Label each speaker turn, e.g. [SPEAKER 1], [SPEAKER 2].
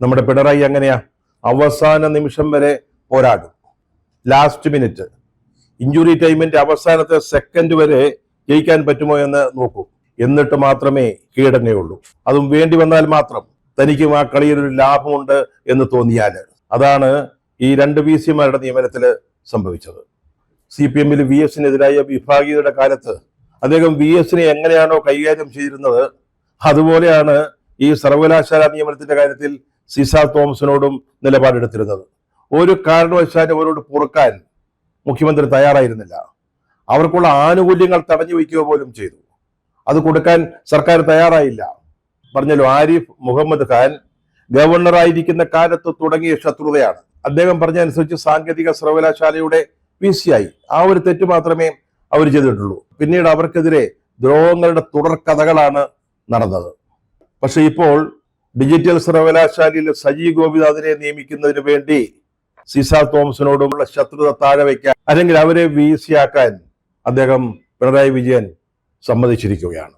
[SPEAKER 1] നമ്മുടെ പിണറായി അങ്ങനെയാ, അവസാന നിമിഷം വരെ പോരാടും. ലാസ്റ്റ് മിനിറ്റ് ഇഞ്ചുറി ടൈമിന്റെ അവസാനത്തെ സെക്കൻഡ് വരെ ജയിക്കാൻ പറ്റുമോ എന്ന് നോക്കും. എന്നിട്ട് മാത്രമേ കീഴടങ്ങുകയുള്ളൂ. അതും വേണ്ടി വന്നാൽ മാത്രം. തനിക്കും ആ കളിയിൽ ഒരു ലാഭമുണ്ട് എന്ന് തോന്നിയാൽ. അതാണ് ഈ രണ്ട് VC-മാരുടെ നിയമനത്തിൽ സംഭവിച്ചത്. CPM-ൽ VS-നെതിരായ വിഭാഗീയതയുടെ കാലത്ത് അദ്ദേഹം VS-നെ എങ്ങനെയാണോ കൈകാര്യം ചെയ്തിരുന്നത്, അതുപോലെയാണ് ഈ സർവകലാശാല നിയമനത്തിന്റെ കാര്യത്തിൽ സിസാർ തോമസിനോടും നിലപാടെടുത്തിരുന്നത്. ഒരു കാരണവശാലും അവരോട് പൊറുക്കാൻ മുഖ്യമന്ത്രി തയ്യാറായിരുന്നില്ല. അവർക്കുള്ള ആനുകൂല്യങ്ങൾ തടഞ്ഞു വയ്ക്കുക പോലും ചെയ്തു. അത് കൊടുക്കാൻ സർക്കാർ തയ്യാറായില്ല. പറഞ്ഞല്ലോ, ആരിഫ് മുഹമ്മദ് ഖാൻ ഗവർണറായിരിക്കുന്ന കാലത്ത് തുടങ്ങിയ ശത്രുതയാണ്. അദ്ദേഹം പറഞ്ഞതനുസരിച്ച് സാങ്കേതിക സർവകലാശാലയുടെ VC ആയി. ആ ഒരു തെറ്റ് മാത്രമേ അവർ ചെയ്തിട്ടുള്ളൂ. പിന്നീട് അവർക്കെതിരെ ദ്രോഹങ്ങളുടെ തുടർക്കഥകളാണ് നടന്നത്. പക്ഷെ ഇപ്പോൾ ഡിജിറ്റൽ സർവകലാശാലയിൽ സജി ഗോപിനാഥിനെ നിയമിക്കുന്നതിന് വേണ്ടി സിസാർ തോമസിനോടുമുള്ള ശത്രുത താഴെ വയ്ക്കാൻ, അല്ലെങ്കിൽ അവരെ VC ആക്കാൻ അദ്ദേഹം പിണറായി വിജയൻ സമ്മതിച്ചിരിക്കുകയാണ്.